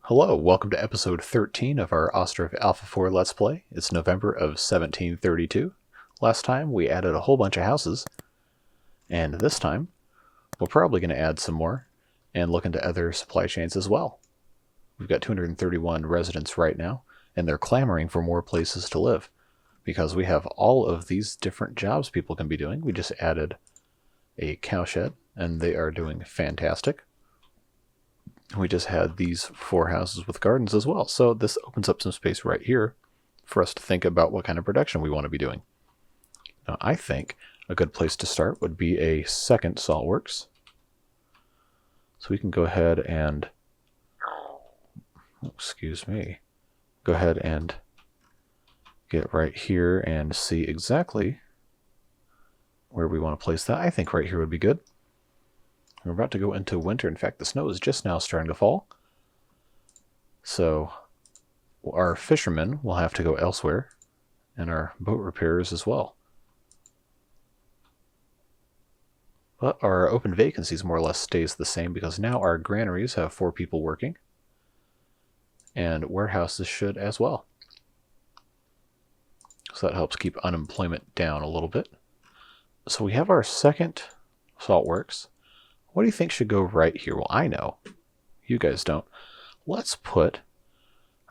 Hello, welcome to episode 13 of our Ostriv Alpha 4 Let's Play. It's November of 1732. Last time we added a whole bunch of houses, and this time we're probably going to add some more and look into other supply chains as well. We've got 231 residents right now, and they're clamoring for more places to live because we have all of these different jobs people can be doing. We just added a cowshed, and they are doing fantastic. We just had these 4 houses with gardens as well, so this opens up some space right here for us to think about what kind of production we want to be doing. Now, I think a good place to start would be a second saltworks. So we can go ahead and, go ahead and get right here and see exactly where we want to place that. I think right here would be good. We're about to go into winter. In fact, the snow is just now starting to fall. So our fishermen will have to go elsewhere, and our boat repairers as well. But our open vacancies more or less stays the same because now our granaries have 4 people working, and warehouses should as well. So that helps keep unemployment down a little bit. So we have our second saltworks. What do you think should go right here? Well, I know. You guys don't. Let's put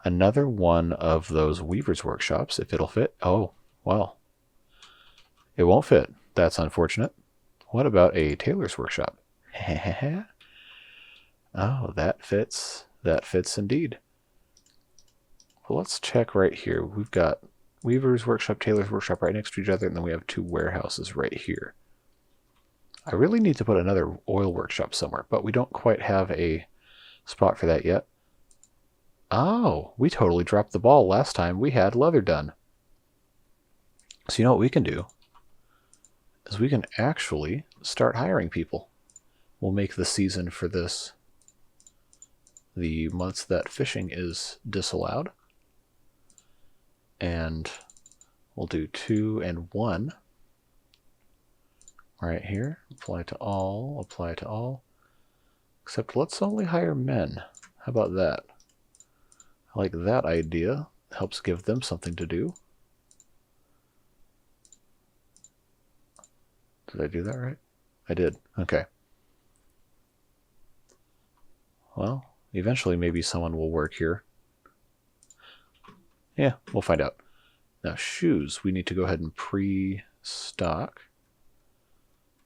another one of those weaver's workshops, if it'll fit. Oh, well. It won't fit. That's unfortunate. What about a tailor's workshop? Oh, that fits. That fits indeed. Well, let's check right here. We've got weaver's workshop, tailor's workshop right next to each other, and then we have 2 warehouses right here. I really need to put another oil workshop somewhere, but we don't quite have a spot for that yet. Oh, we totally dropped the ball last time we had leather done. So you know what we can do? Is we can actually start hiring people. We'll make the season for this the months that fishing is disallowed. And we'll do 2 and 1. Right here, apply to all, apply to all. Except let's only hire men. How about that? I like that idea. Helps give them something to do. Did I do that right? I did. Okay. Well, eventually maybe someone will work here. Yeah, we'll find out. Now shoes, we need to go ahead and pre-stock.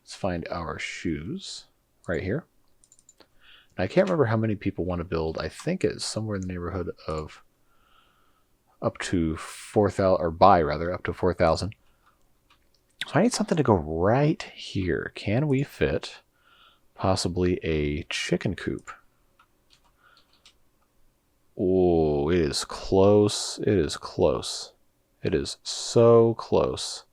Let's find our shoes right here. I can't remember how many people want to build. I think it's somewhere in the neighborhood of up to 4,000, or buy rather, up to 4,000. So I need something to go right here. Can we fit possibly a chicken coop? Oh, it is close. It is close. It is so close.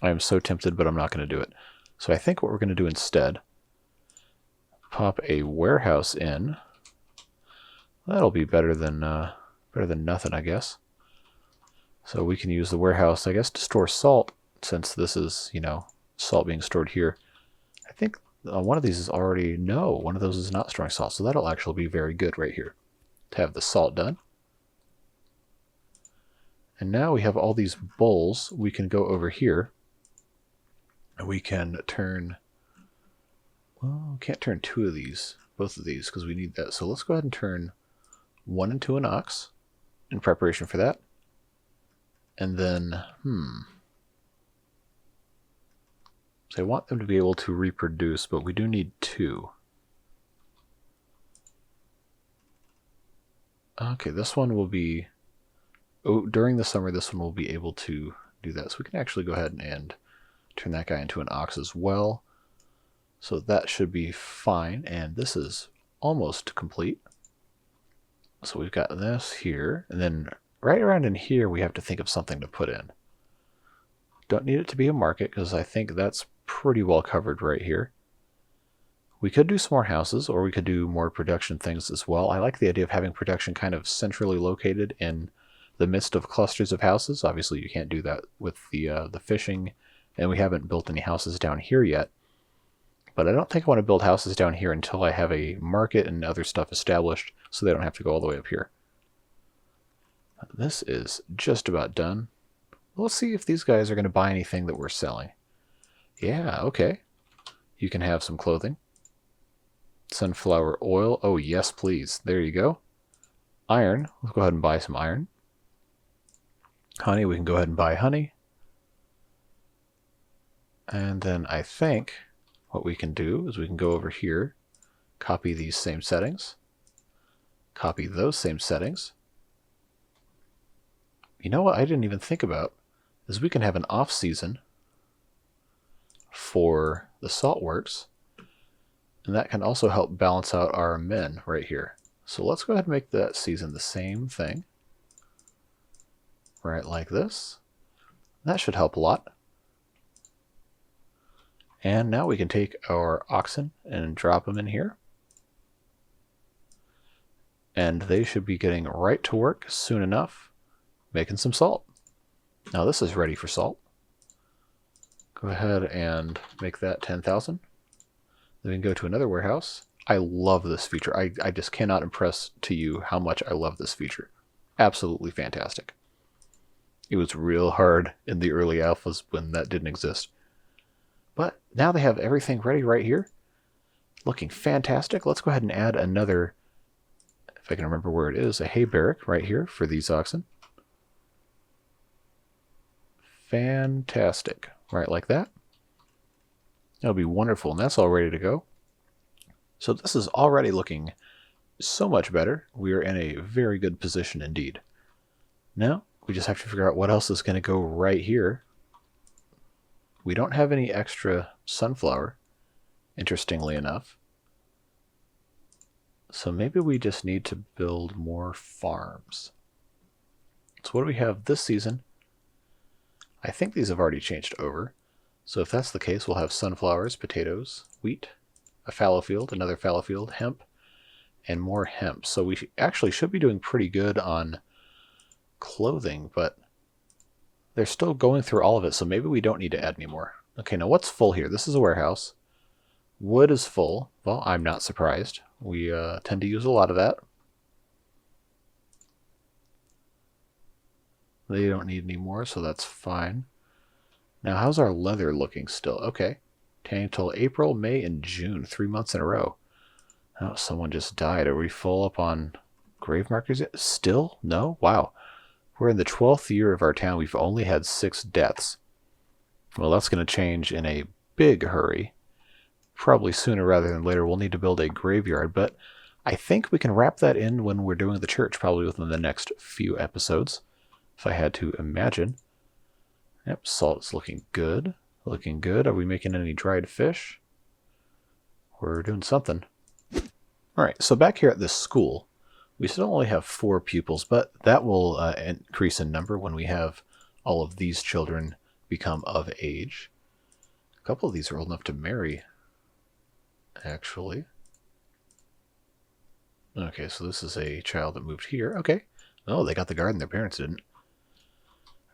I am so tempted, but I'm not going to do it. So I think what we're going to do instead, pop a warehouse in. That'll be better than nothing, I guess. So we can use the warehouse, I guess, to store salt, since this is, you know, salt being stored here. I think one of these is already, no, one of those is not storing salt, so that'll actually be very good right here to have the salt done. And now we have all these bowls. We can go over here. We can turn, well, we can't turn 2 of these, both of these, because we need that. So let's go ahead and turn 1 into an ox in preparation for that. And then, so I want them to be able to reproduce, but we do need 2. Okay, this one will be, oh, during the summer, this one will be able to do that. So we can actually go ahead and turn that guy into an ox as well. So that should be fine. And this is almost complete. So we've got this here. And then right around in here, we have to think of something to put in. Don't need it to be a market because I think that's pretty well covered right here. We could do some more houses, or we could do more production things as well. I like the idea of having production kind of centrally located in the midst of clusters of houses. Obviously, you can't do that with the fishing, and we haven't built any houses down here yet. But I don't think I want to build houses down here until I have a market and other stuff established so they don't have to go all the way up here. This is just about done. Let's see if these guys are going to buy anything that we're selling. Yeah, okay. You can have some clothing. Sunflower oil. Oh, yes, please. There you go. Iron. Let's go ahead and buy some iron. Honey, we can go ahead and buy honey. And then I think what we can do is we can go over here, copy these same settings, copy those same settings. You know what I didn't even think about is we can have an off season for the salt works, and that can also help balance out our men right here. So let's go ahead and make that season the same thing, right like this. That should help a lot. And now we can take our oxen and drop them in here. And they should be getting right to work soon enough, making some salt. Now this is ready for salt. Go ahead and make that 10,000. Then we can go to another warehouse. I love this feature. I just cannot impress to you how much I love this feature. Absolutely fantastic. It was real hard in the early alphas when that didn't exist. But now they have everything ready right here. Looking fantastic. Let's go ahead and add another, if I can remember where it is, a hay barrack right here for these oxen. Fantastic. Right like that. That'll be wonderful, and that's all ready to go. So this is already looking so much better. We are in a very good position indeed. Now, we just have to figure out what else is going to go right here. We don't have any extra sunflower, interestingly enough. So maybe we just need to build more farms. So what do we have this season? I think these have already changed over. So if that's the case, we'll have sunflowers, potatoes, wheat, a fallow field, another fallow field, hemp, and more hemp. So we actually should be doing pretty good on clothing, but they're still going through all of it, so maybe we don't need to add any more. Okay, now what's full here? This is a warehouse. Wood is full. Well, I'm not surprised. We tend to use a lot of that. They don't need any more, so that's fine. Now, how's our leather looking still? Okay. Tanning until April, May, and June. 3 months in a row. Oh, someone just died. Are we full up on grave markers yet? Still? No? Wow. We're in the 12th year of our town. We've only had 6 deaths. Well, that's going to change in a big hurry. Probably sooner rather than later. We'll need to build a graveyard, but I think we can wrap that in when we're doing the church, probably within the next few episodes, if I had to imagine. Yep, salt is looking good. Looking good. Are we making any dried fish? We're doing something. Alright, so back here at this school, we still only have 4 pupils, but that will increase in number when we have all of these children become of age. A couple of these are old enough to marry, actually. Okay, so this is a child that moved here. Okay. Oh, they got the garden. Their parents didn't.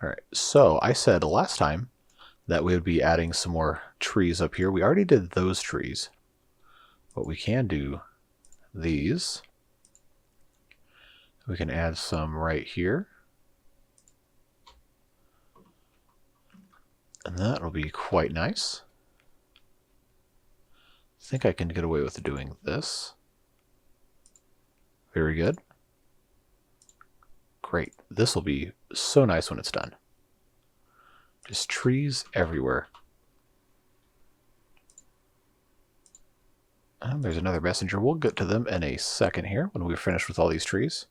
Alright, so I said last time that we would be adding some more trees up here. We already did those trees, but we can do these. We can add some right here. And that will be quite nice. I think I can get away with doing this. Very good. Great. This will be so nice when it's done. Just trees everywhere. And there's another messenger. We'll get to them in a second here when we're finished with all these trees.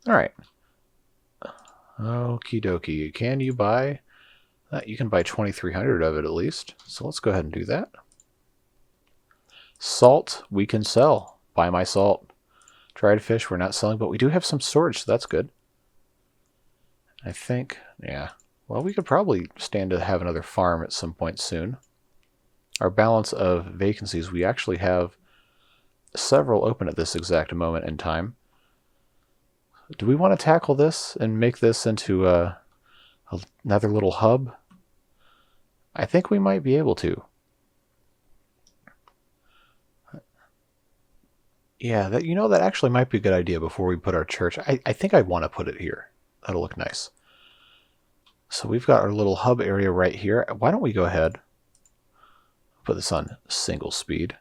Alright. Okie dokie. Can you buy that? You can buy 2,300 of it at least. So let's go ahead and do that. Salt we can sell. Buy my salt. Dried fish we're not selling, but we do have some storage, so that's good. I think, yeah. Well, we could probably stand to have another farm at some point soon. Our balance of vacancies, we actually have several open at this exact moment in time. Do we want to tackle this and make this into another little hub? I think we might be able to. Yeah, that that actually might be a good idea before we put our church. I think I want to put it here. That'll look nice. So we've got our little hub area right here. Why don't we go ahead, put this on single speed.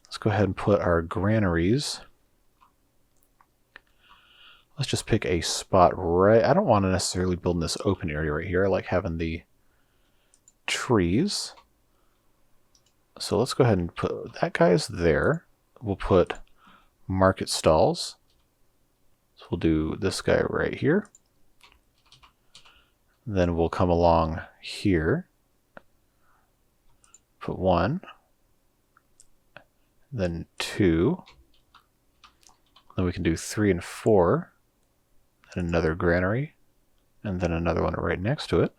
Let's go ahead and put our granaries. Let's just pick a spot right. I don't want to necessarily build in this open area right here. I like having the trees. So let's go ahead and put that guy's there. We'll put market stalls. So we'll do this guy right here. Then we'll come along here. Put 1. Then 2. Then we can do 3 and 4. And another granary. And then another one right next to it.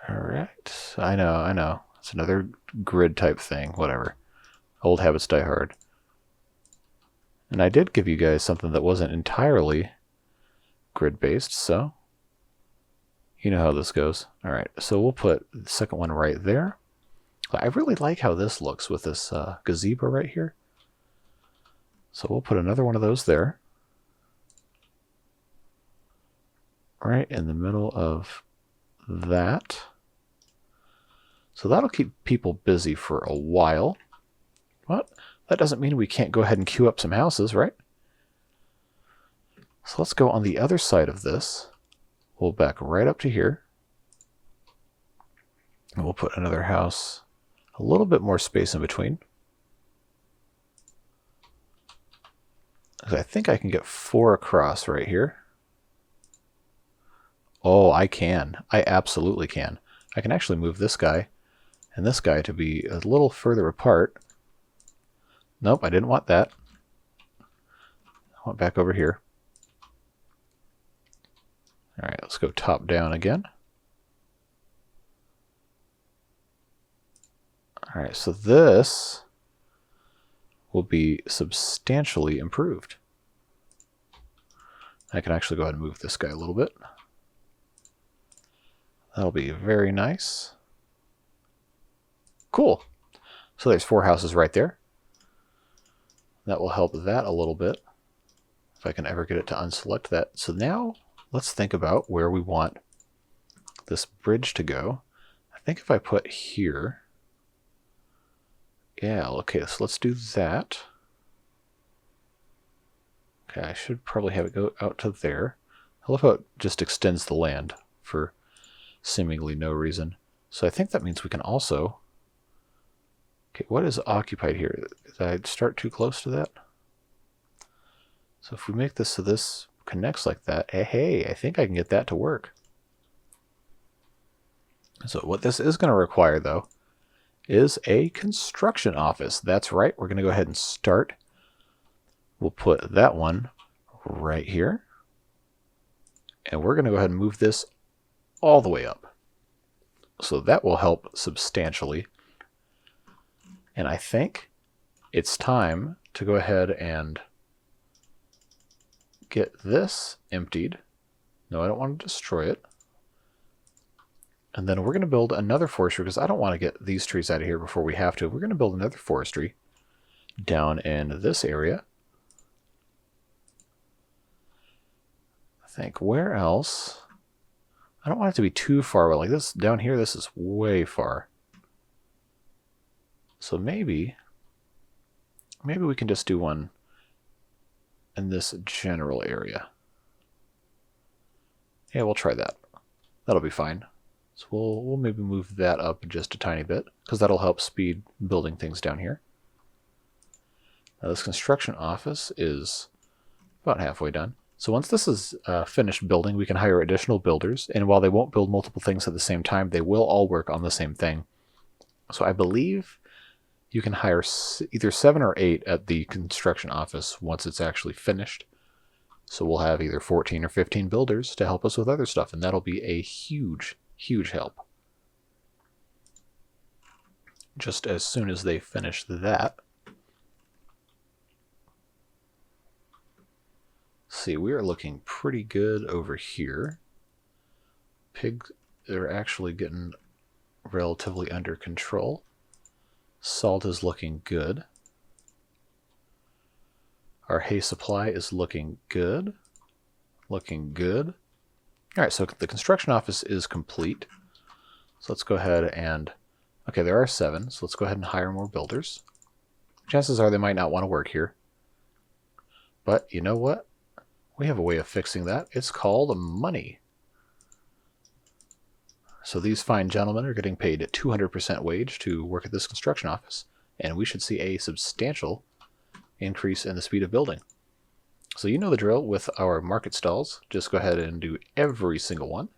Alright. I know. It's another grid type thing. Whatever. Old habits die hard. And I did give you guys something that wasn't entirely grid-based, so you know how this goes. Alright, so we'll put the second one right there. I really like how this looks with this gazebo right here. So we'll put another one of those there. Right in the middle of that. So that'll keep people busy for a while. But that doesn't mean we can't go ahead and queue up some houses, right? So let's go on the other side of this. We'll back right up to here. And we'll put another house, a little bit more space in between. I think I can get 4 across right here. Oh, I can. I absolutely can. I can actually move this guy and this guy to be a little further apart. Nope, I didn't want that. I want back over here. Alright, let's go top down again. Alright, so this will be substantially improved. I can actually go ahead and move this guy a little bit. That'll be very nice. Cool. So there's 4 houses right there. That will help that a little bit, if I can ever get it to unselect that. So now let's think about where we want this bridge to go. I think if I put here, yeah, okay, so let's do that. Okay, I should probably have it go out to there. I love how it just extends the land for seemingly no reason. So I think that means we can also... Okay, what is occupied here? Did I start too close to that? So if we make this so this connects like that, hey, I think I can get that to work. So what this is going to require, though, is a construction office. That's right, we're going to go ahead and start. We'll put that one right here. And we're going to go ahead and move this all the way up. So that will help substantially. And I think it's time to go ahead and get this emptied. No, I don't want to destroy it. And then we're going to build another forestry, because I don't want to get these trees out of here before we have to. We're going to build another forestry down in this area. I think, where else? I don't want it to be too far away. Like this, down here, this is way far. So maybe we can just do one in this general area. Yeah, we'll try that. That'll be fine. So we'll maybe move that up just a tiny bit, because that'll help speed building things down here. Now this construction office is about halfway done. So once this is finished building, we can hire additional builders, and while they won't build multiple things at the same time, they will all work on the same thing. So I believe you can hire either 7 or 8 at the construction office once it's actually finished. So we'll have either 14 or 15 builders to help us with other stuff, and that'll be a huge, huge help. Just as soon as they finish that. See, we are looking pretty good over here. Pigs are actually getting relatively under control. Salt is looking good. Our hay supply is looking good. Looking good. Alright, so the construction office is complete. So let's go ahead and... Okay, there are 7, so let's go ahead and hire more builders. Chances are they might not want to work here. But you know what? We have a way of fixing that. It's called money. So these fine gentlemen are getting paid at 200% wage to work at this construction office. And we should see a substantial increase in the speed of building. So you know the drill with our market stalls. Just go ahead and do every single one.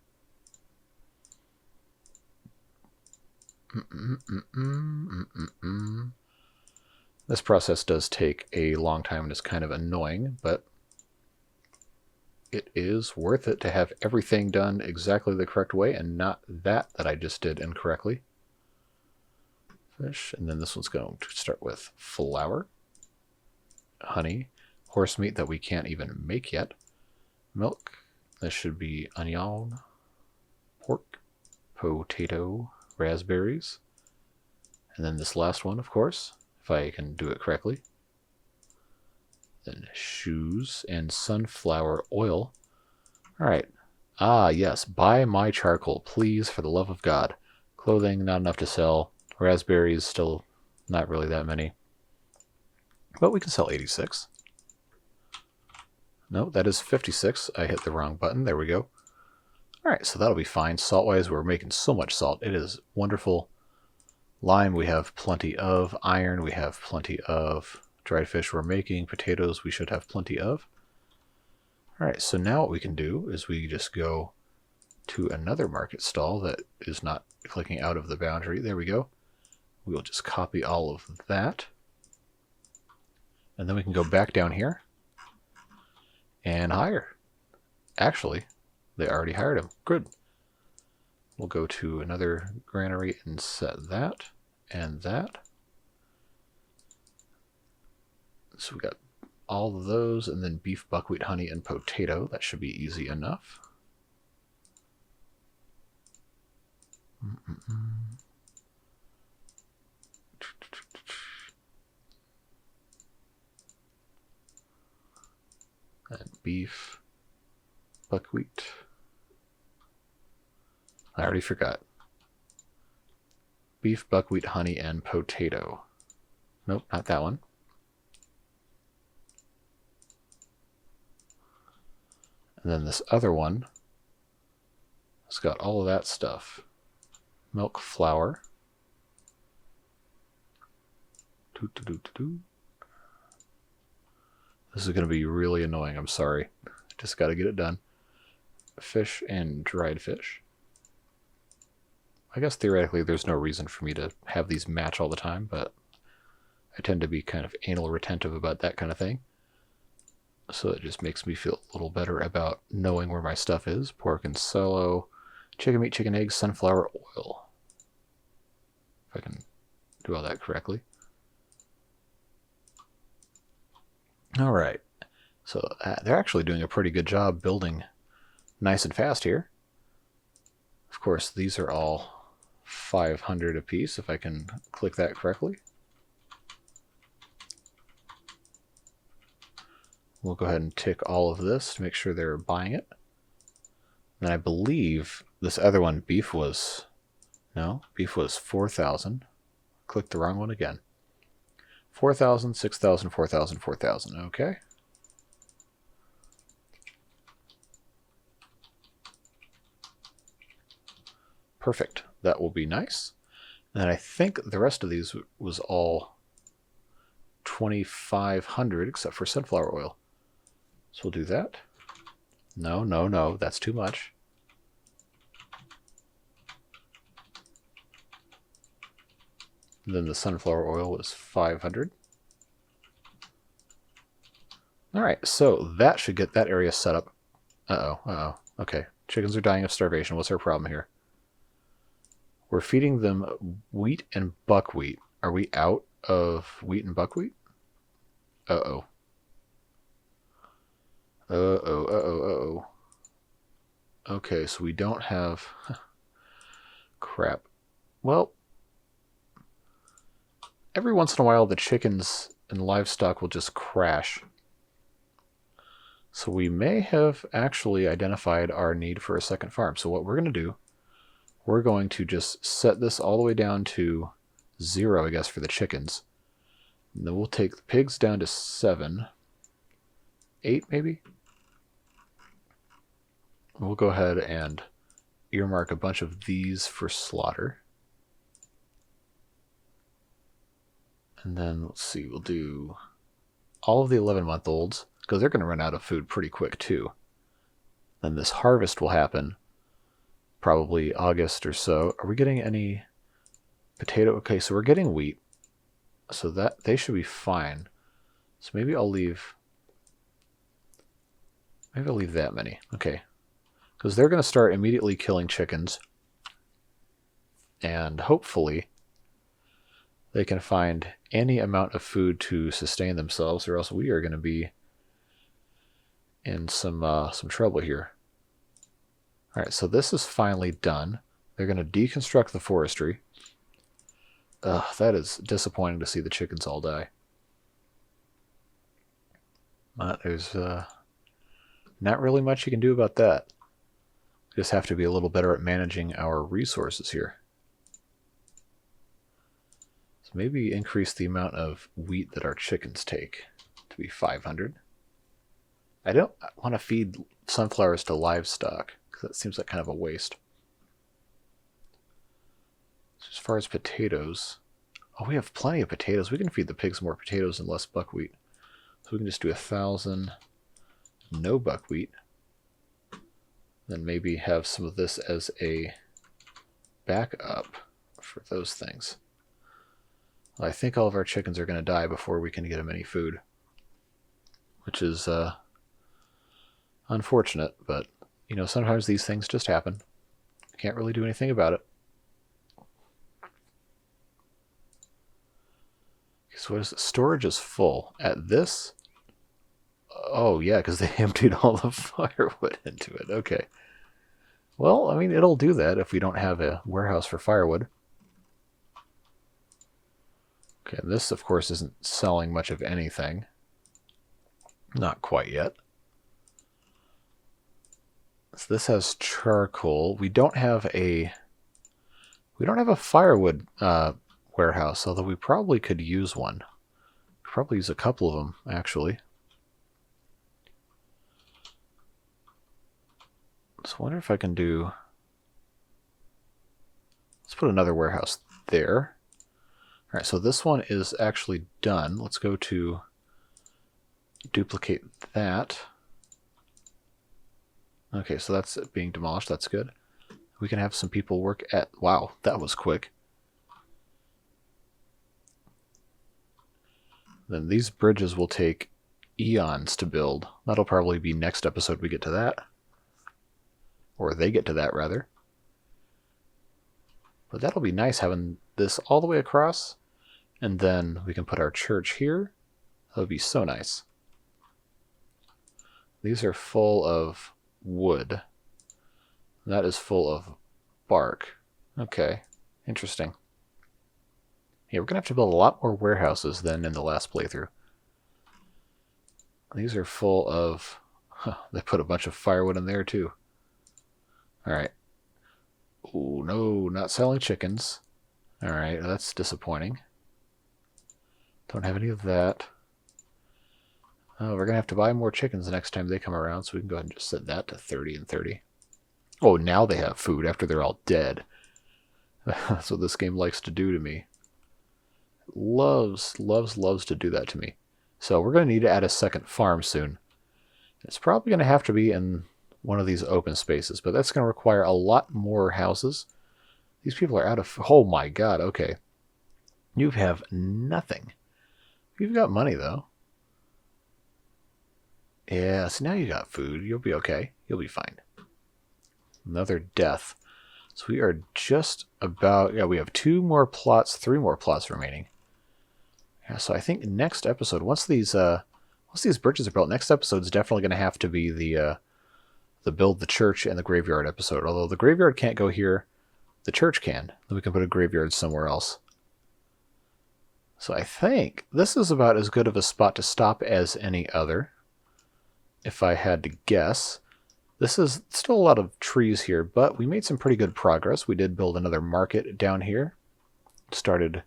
This process does take a long time and is kind of annoying, but it is worth it to have everything done exactly the correct way and not that I just did incorrectly. Fish, and then this one's going to start with flour, honey, horse meat that we can't even make yet, milk, this should be onion, pork, potato, raspberries, and then this last one, of course, if I can do it correctly. Then shoes and sunflower oil. Alright. Ah, yes. Buy my charcoal, please, for the love of God. Clothing, not enough to sell. Raspberries, still not really that many. But we can sell 86. No, that is 56. I hit the wrong button. There we go. Alright, so that'll be fine. Salt-wise, we're making so much salt. It is wonderful. Lime, we have plenty of. Iron, we have plenty of. Dried fish we're making. Potatoes, we should have plenty of. Alright, so now what we can do is we just go to another market stall that is not clicking out of the boundary. There we go. We'll just copy all of that. And then we can go back down here and hire. Actually, they already hired him. Good. We'll go to another granary and set that and that. So we got all of those, and then beef, buckwheat, honey, and potato. That should be easy enough. And beef, buckwheat. I already forgot. Beef, buckwheat, honey, and potato. Nope, not that one. And then this other one has got all of that stuff. Milk, flour. This is going to be really annoying, I'm sorry. Just got to get it done. Fish and dried fish. I guess theoretically there's no reason for me to have these match all the time, but I tend to be kind of anal retentive about that kind of thing. So it just makes me feel a little better about knowing where my stuff is. Pork and solo, chicken meat, chicken eggs, sunflower oil. If I can do all that correctly. All right. So they're actually doing a pretty good job building nice and fast here. Of course, these are all 500 apiece, if I can click that correctly. We'll go ahead and tick all of this to make sure they're buying it. And I believe this other one, beef was... No, beef was 4,000. Clicked the wrong one again. 4,000, 6,000, 4,000, 4,000. Okay. Perfect. That will be nice. And I think the rest of these was all 2,500 except for sunflower oil. So we'll do that. No, no, no. That's too much. And then the sunflower oil was 500. All right, so that should get that area set up. Uh-oh. Okay, chickens are dying of starvation. What's our problem here? We're feeding them wheat and buckwheat. Are we out of wheat and buckwheat? Uh-oh. Uh-oh. Okay, so we don't have... crap. Well, every once in a while the chickens and livestock will just crash. So we may have actually identified our need for a second farm. So what we're going to do, we're going to just set this all the way down to 0, I guess, for the chickens. And then we'll take the pigs down to 7. 8, maybe? We'll go ahead and earmark a bunch of these for slaughter. And then, let's see, we'll do all of the 11-month-olds, because they're going to run out of food pretty quick, too. Then this harvest will happen, probably August or so. Are we getting any potato? Okay, so we're getting wheat. So that they should be fine. So maybe I'll leave... Maybe I'll leave that many. Okay. Because they're going to start immediately killing chickens. And hopefully they can find any amount of food to sustain themselves, or else we are going to be in some trouble here. Alright, so this is finally done. They're going to deconstruct the forestry. Ugh, that is disappointing to see the chickens all die. But there's not really much you can do about that. Just have to be a little better at managing our resources here. So maybe increase the amount of wheat that our chickens take to be 500. I don't want to feed sunflowers to livestock, because that seems like kind of a waste. So as far as potatoes, oh, we have plenty of potatoes. We can feed the pigs more potatoes and less buckwheat. So we can just do 1,000 no buckwheat. Then maybe have some of this as a backup for those things. Well, I think all of our chickens are going to die before we can get them any food, which is unfortunate, but you know, sometimes these things just happen. Can't really do anything about it. So what is it? Storage is full. At this? Oh yeah, because they emptied all the firewood into it. Okay. Well, I mean, it'll do that if we don't have a warehouse for firewood. Okay, and this, of course, isn't selling much of anything. Not quite yet. So this has charcoal. We don't have a firewood warehouse, although we probably could use one. Probably use a couple of them, actually. So I wonder if I can do... Let's put another warehouse there. Alright, so this one is actually done. Let's go to duplicate that. Okay, so that's being demolished. That's good. We can have some people work at... Wow, that was quick. Then these bridges will take eons to build. That'll probably be next episode we get to that. Or they get to that, rather. But that'll be nice having this all the way across. And then we can put our church here. That would be so nice. These are full of wood. That is full of bark. Okay, interesting. Yeah, we're going to have to build a lot more warehouses than in the last playthrough. These are full of... Huh, they put a bunch of firewood in there, too. Alright. Oh, no, not selling chickens. Alright, that's disappointing. Don't have any of that. Oh, we're going to have to buy more chickens the next time they come around, so we can go ahead and just set that to 30 and 30. Oh, now they have food after they're all dead. That's what this game likes to do to me. Loves to do that to me. So we're going to need to add a second farm soon. It's probably going to have to be in one of these open spaces, but that's going to require a lot more houses. These people are out of... Oh my god, okay. You have nothing. You've got money, though. Yeah, so now you got food. You'll be okay. You'll be fine. Another death. So we are just about... Yeah, we have 2 more plots, 3 more plots remaining. Yeah, so I think next episode, once these bridges are built, next episode is definitely going to have to be the the build the church and the graveyard episode. Although the graveyard can't go here, the church can. Then we can put a graveyard somewhere else. So I think this is about as good of a spot to stop as any other, if I had to guess. This is still a lot of trees here, but we made some pretty good progress. We did build another market down here, started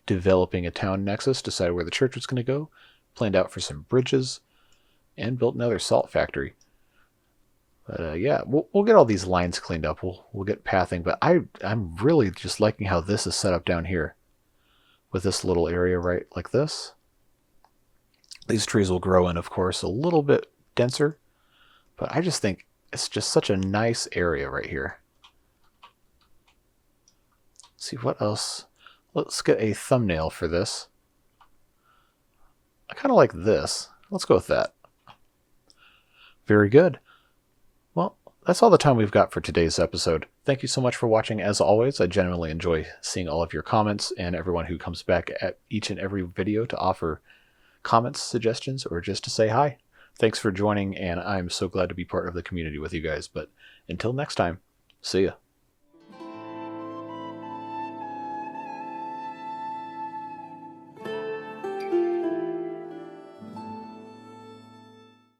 developing a town nexus, decided where the church was going to go, planned out for some bridges, and built another salt factory. But yeah, we'll get all these lines cleaned up. We'll get pathing, but I'm really just liking how this is set up down here, with this little area right like this. These trees will grow in, of course, a little bit denser, but I just think it's just such a nice area right here. Let's see what else. Let's get a thumbnail for this. I kind of like this. Let's go with that. Very good. Well, that's all the time we've got for today's episode. Thank you so much for watching. As always, I genuinely enjoy seeing all of your comments and everyone who comes back at each and every video to offer comments, suggestions, or just to say hi. Thanks for joining, and I'm so glad to be part of the community with you guys. But until next time, see ya.